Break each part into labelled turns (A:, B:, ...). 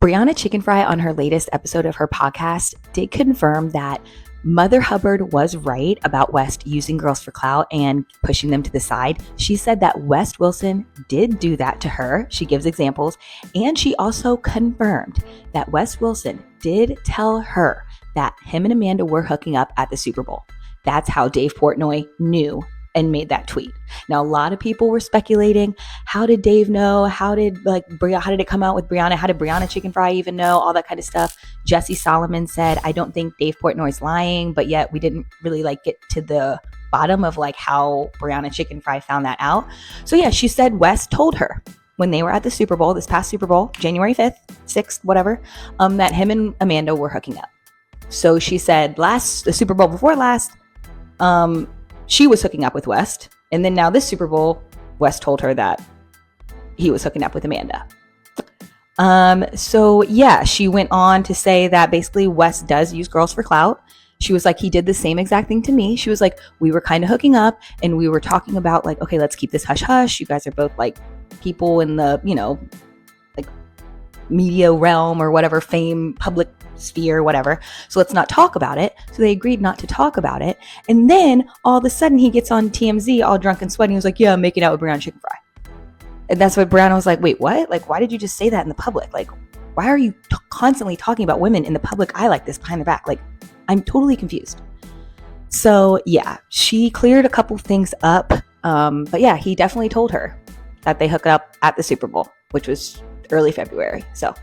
A: Briana Chicken Fry on her latest episode of her podcast did confirm that Mother Hubbard was right about West using girls for clout and pushing them to the side. She said that West Wilson did do that to her. She gives examples. And she also confirmed that West Wilson did tell her that him and Amanda were hooking up at the Super Bowl. That's how Dave Portnoy knew and made that tweet. Now, a lot of people were speculating, how did Dave know? How did it come out with Briana? How did Briana Chicken Fry even know? All that kind of stuff. Jesse Solomon said, I don't think Dave Portnoy's lying, but yet we didn't really get to the bottom of how Briana Chicken Fry found that out. So yeah, she said West told her when they were at the Super Bowl, this past Super Bowl, January 5th, 6th, whatever, that him and Amanda were hooking up. So she said the Super Bowl before last, she was hooking up with West. And then now this Super Bowl, West told her that he was hooking up with Amanda. So yeah, she went on to say that basically West does use girls for clout. She was like, he did the same exact thing to me. She was like, we were kind of hooking up and we were talking about okay, let's keep this hush hush. You guys are both people in the, media realm or whatever, fame, public sphere, whatever. So let's not talk about it. So they agreed not to talk about it. And then all of a sudden he gets on TMZ all drunk and sweaty. He was like, yeah, I'm making out with Briana Chicken Fry. And that's what Briana was like, wait, what? Why did you just say that in the public? Why are you constantly talking about women in the public eye like this behind their back? I'm totally confused. So yeah, she cleared a couple things up. But yeah, he definitely told her that they hooked up at the Super Bowl, which was early February. So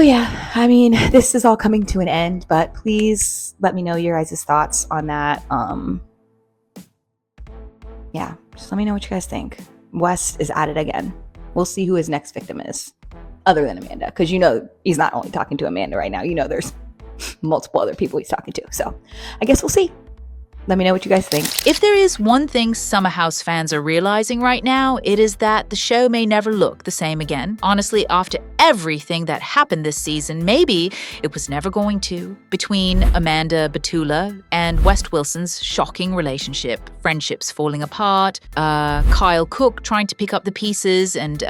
A: yeah, I mean, this is all coming to an end, but please let me know your guys' thoughts on that. Yeah, just let me know what you guys think. West is at it again. We'll see who his next victim is, other than Amanda, because he's not only talking to Amanda right now. There's multiple other people he's talking to. So I guess we'll see. Let me know what you guys think.
B: If there is one thing Summer House fans are realizing right now, it is that the show may never look the same again. Honestly, after everything that happened this season, maybe it was never going to. Between Amanda Batula and West Wilson's shocking relationship, friendships falling apart, Kyle Cooke trying to pick up the pieces, and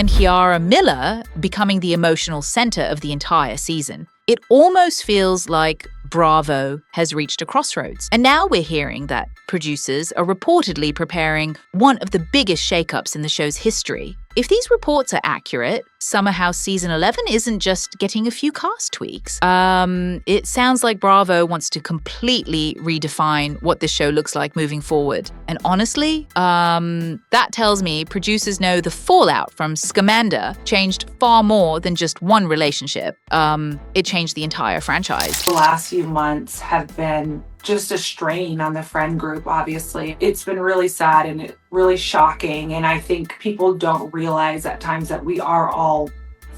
B: Ciara Miller becoming the emotional center of the entire season. It almost feels like Bravo has reached a crossroads. And now we're hearing that producers are reportedly preparing one of the biggest shakeups in the show's history. If these reports are accurate, Summer House Season 11 isn't just getting a few cast tweaks. It sounds like Bravo wants to completely redefine what this show looks like moving forward. And honestly, that tells me producers know the fallout from Scamanda changed far more than just one relationship. It changed the entire franchise.
C: The last few months have been just a strain on the friend group, obviously. It's been really sad and really shocking, and I think people don't realize at times that we are all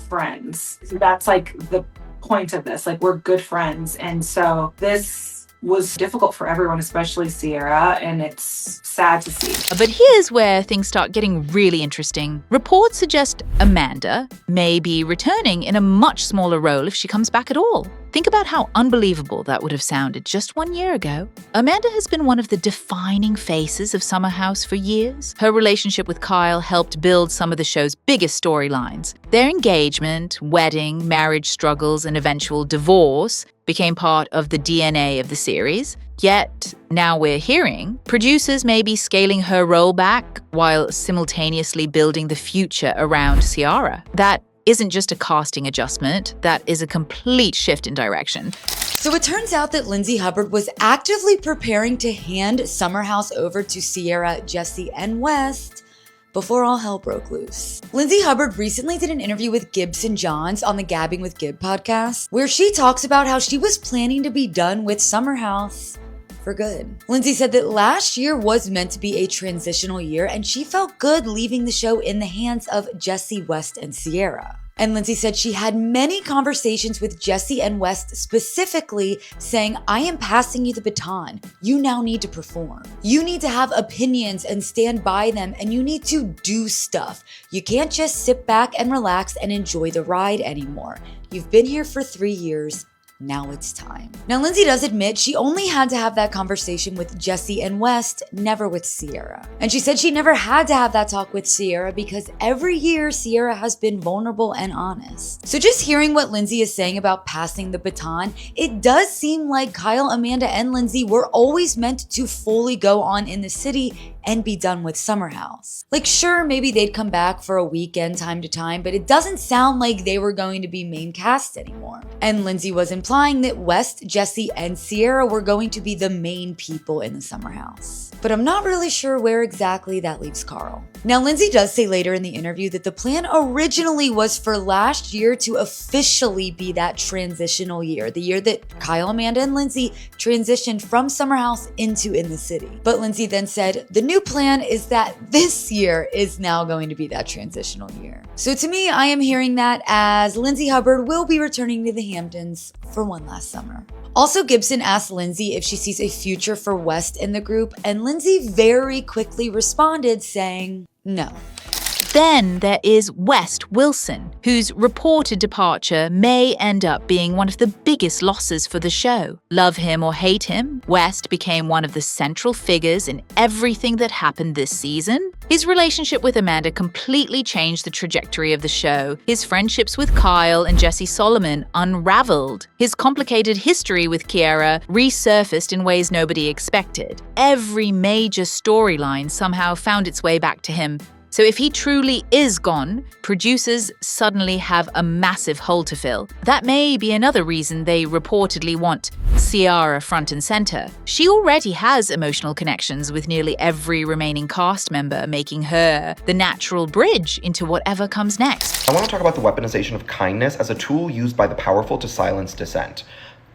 C: friends. That's the point of this. We're good friends, and so this was difficult for everyone, especially Ciara, and it's sad to see.
B: But here's where things start getting really interesting. Reports suggest Amanda may be returning in a much smaller role if she comes back at all. Think about how unbelievable that would have sounded just 1 year ago. Amanda has been one of the defining faces of Summer House for years. Her relationship with Kyle helped build some of the show's biggest storylines. Their engagement, wedding, marriage struggles, and eventual divorce became part of the DNA of the series. Yet, now we're hearing producers may be scaling her role back while simultaneously building the future around Ciara. That isn't just a casting adjustment, that is a complete shift in direction.
D: So it turns out that Lindsay Hubbard was actively preparing to hand Summer House over to Ciara, Jesse, and West before all hell broke loose. Lindsay Hubbard recently did an interview with Gibson Johns on the Gabbing with Gib podcast, where she talks about how she was planning to be done with Summer House for good. Lindsay said that last year was meant to be a transitional year, and she felt good leaving the show in the hands of Jesse, West, and Ciara. And Lindsay said she had many conversations with Jesse and West specifically saying, I am passing you the baton. You now need to perform. You need to have opinions and stand by them, and you need to do stuff. You can't just sit back and relax and enjoy the ride anymore. You've been here for 3 years. now it's time. Now, Lindsay does admit she only had to have that conversation with Jessie and West, never with Ciara. And she said she never had to have that talk with Ciara because every year Ciara has been vulnerable and honest. So just hearing what Lindsay is saying about passing the baton, it does seem like Kyle, Amanda, and Lindsay were always meant to fully go on in the city and be done with Summer House. Like, sure, maybe they'd come back for a weekend time to time, but it doesn't sound like they were going to be main cast anymore. And Lindsay was implying that West, Jessie, and Ciara were going to be the main people in the Summer House. But I'm not really sure where exactly that leaves Carl. Now, Lindsay does say later in the interview that the plan originally was for last year to officially be that transitional year, the year that Kyle, Amanda, and Lindsay transitioned from Summer House into In the City. But Lindsay then said the new plan is that this year is now going to be that transitional year. So to me, I am hearing that as Lindsay Hubbard will be returning to the Hamptons for one last summer. Also, Gibson asked Lindsay if she sees a future for West in the group, and Lindsay very quickly responded saying, no.
B: Then there is West Wilson, whose reported departure may end up being one of the biggest losses for the show. Love him or hate him, West became one of the central figures in everything that happened this season. His relationship with Amanda completely changed the trajectory of the show. His friendships with Kyle and Jesse Solomon unraveled. His complicated history with Ciara resurfaced in ways nobody expected. Every major storyline somehow found its way back to him. So if he truly is gone, producers suddenly have a massive hole to fill. That may be another reason they reportedly want Ciara front and center. She already has emotional connections with nearly every remaining cast member, making her the natural bridge into whatever comes next.
E: I want to talk about the weaponization of kindness as a tool used by the powerful to silence dissent.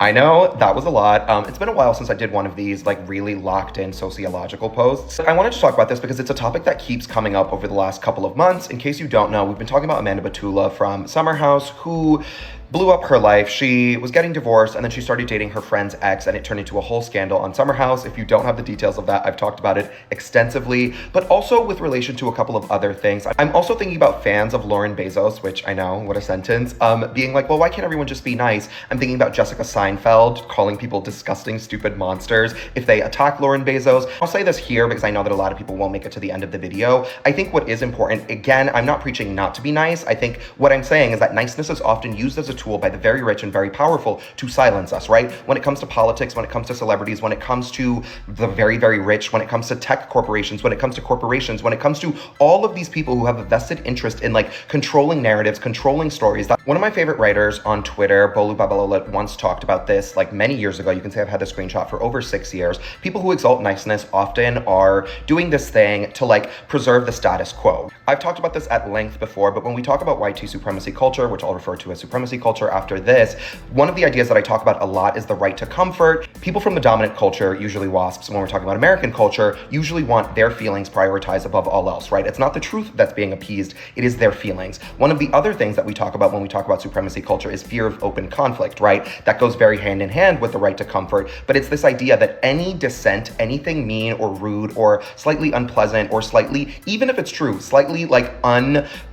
E: I know that was a lot. It's been a while since I did one of these really locked in sociological posts. I wanted to talk about this because it's a topic that keeps coming up over the last couple of months. In case you don't know, we've been talking about Amanda Batula from Summer House, who blew up her life. She was getting divorced and then she started dating her friend's ex and it turned into a whole scandal on Summer House. If you don't have the details of that, I've talked about it extensively, but also with relation to a couple of other things. I'm also thinking about fans of Lauren Bezos, which I know, what a sentence, being like, well, why can't everyone just be nice? I'm thinking about Jessica Seinfeld calling people disgusting, stupid monsters if they attack Lauren Bezos. I'll say this here because I know that a lot of people won't make it to the end of the video. I think what is important, again, I'm not preaching not to be nice. I think what I'm saying is that niceness is often used as a tool by the very rich and very powerful to silence us, right? When it comes to politics, when it comes to celebrities, when it comes to the very, very rich, when it comes to tech corporations, when it comes to corporations, when it comes to all of these people who have a vested interest in controlling narratives, controlling stories. One of my favorite writers on Twitter, Bolu Babalola, once talked about this many years ago. You can say I've had the screenshot for over 6 years. People who exalt niceness often are doing this thing to preserve the status quo. I've talked about this at length before, but when we talk about YT supremacy culture, which I'll refer to as supremacy culture after this, one of the ideas that I talk about a lot is the right to comfort. People from the dominant culture, usually WASPs, when we're talking about American culture, usually want their feelings prioritized above all else, right? It's not the truth that's being appeased, it is their feelings. One of the other things that we talk about when we talk about supremacy culture is fear of open conflict, right? That goes very hand in hand with the right to comfort, but it's this idea that any dissent, anything mean or rude or slightly unpleasant or slightly, even if it's true, slightly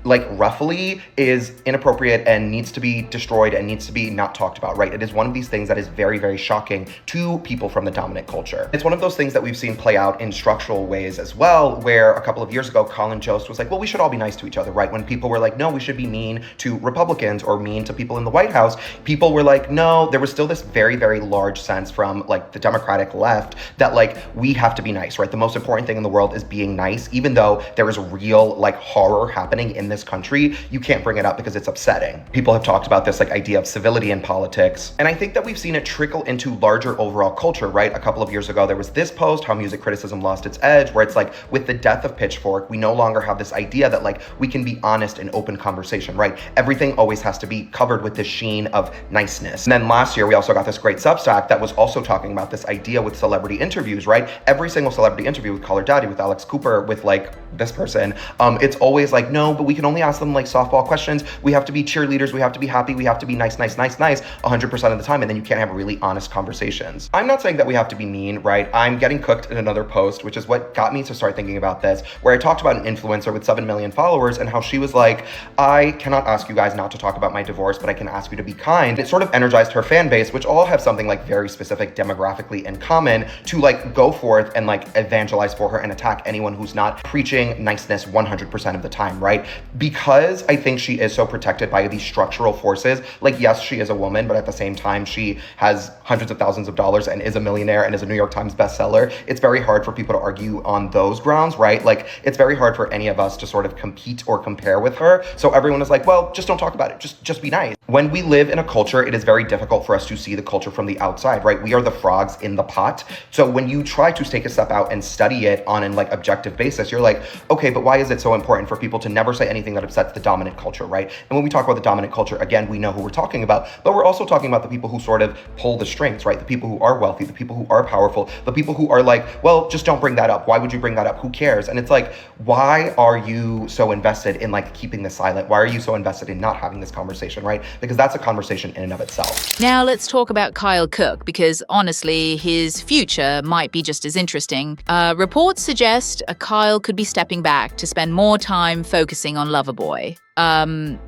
E: roughly is inappropriate and needs to be destroyed and needs to be not talked about, right? It is one of these things that is very, very shocking to people from the dominant culture. It's one of those things that we've seen play out in structural ways as well, where a couple of years ago, Colin Jost was like, well, we should all be nice to each other, right? When people were like, no, we should be mean to Republicans or mean to people in the White House, people were like, no, there was still this very, very large sense from the Democratic left that we have to be nice, right? The most important thing in the world is being nice, even though there is real horror happening in this country. You can't bring it up because it's upsetting. People have talked about this idea of civility in politics. And I think that we've seen it trickle into larger overall culture, right? A couple of years ago, there was this post, How Music Criticism Lost Its Edge, where it's with the death of Pitchfork, we no longer have this idea that we can be honest in open conversation, right? Everything always has to be covered with this sheen of niceness. And then last year, we also got this great Substack that was also talking about this idea with celebrity interviews, right? Every single celebrity interview with Call Her Daddy, with Alex Cooper, with this person, it's always no, but we can only ask them softball questions. We have to be cheerleaders. We have to be happy. We we have to be nice 100% of the time, and then you can't have really honest conversations. I'm not saying that we have to be mean, right? I'm getting cooked in another post, which is what got me to start thinking about this, where I talked about an influencer with 7 million followers and how she was like, I cannot ask you guys not to talk about my divorce, but I can ask you to be kind. It sort of energized her fan base, which all have something like very specific demographically in common, to like go forth and like evangelize for her and attack anyone who's not preaching niceness 100% of the time, right? Because I think she is so protected by these structural forces. Like, yes, she is a woman, but at the same time, she has hundreds of thousands of dollars and is a millionaire and is a New York Times bestseller. It's very hard for people to argue on those grounds, right? Like, it's very hard for any of us to sort of compete or compare with her. So everyone is like, well, just don't talk about it. Just be nice. When we live in a culture, it is very difficult for us to see the culture from the outside, right? We are the frogs in the pot. So when you try to take a step out and study it on an like objective basis, you're like, okay, but why is it so important for people to never say anything that upsets the dominant culture, right? And when we talk about the dominant culture, again, we know who we're talking about, but we're also talking about the people who sort of pull the strings, right? The people who are wealthy, the people who are powerful, the people who are like, well, just don't bring that up. Why would you bring that up? Who cares? And it's like, why are you so invested in like keeping this silent? Why are you so invested in not having this conversation, right? Because that's a conversation in and of itself.
B: Now let's talk about Kyle Cooke, because honestly, his future might be just as interesting. Reports suggest Kyle could be stepping back to spend more time focusing on Loverboy.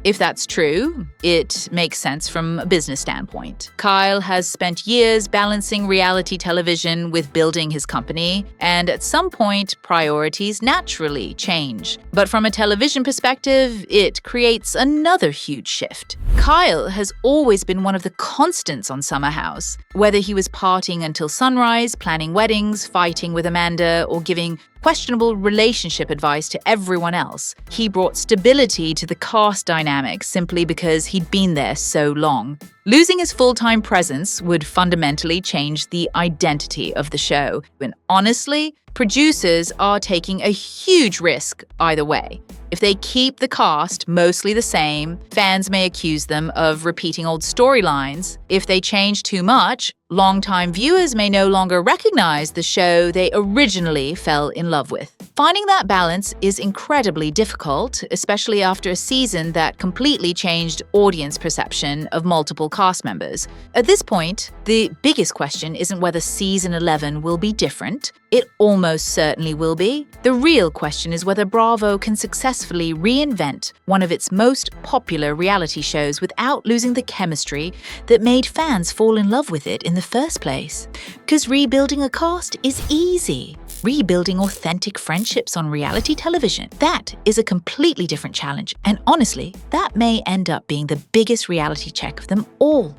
B: If that's true, it makes sense from a business standpoint. Kyle has spent years balancing reality television with building his company, and at some point, priorities naturally change. But from a television perspective, it creates another huge shift. Kyle has always been one of the constants on Summer House, whether he was partying until sunrise, planning weddings, fighting with Amanda, or giving questionable relationship advice to everyone else. He brought stability to the cast dynamics simply because he'd been there so long. Losing his full-time presence would fundamentally change the identity of the show. And honestly, producers are taking a huge risk either way. If they keep the cast mostly the same, fans may accuse them of repeating old storylines. If they change too much, longtime viewers may no longer recognize the show they originally fell in love with. Finding that balance is incredibly difficult, especially after a season that completely changed audience perception of multiple cast members. At this point, the biggest question isn't whether season 11 will be different. It almost certainly will be. The real question is whether Bravo can successfully reinvent one of its most popular reality shows without losing the chemistry that made fans fall in love with it in the first place. Because rebuilding a cast is easy. Rebuilding authentic friendships on reality television, that is a completely different challenge. And honestly, that may end up being the biggest reality check of them all.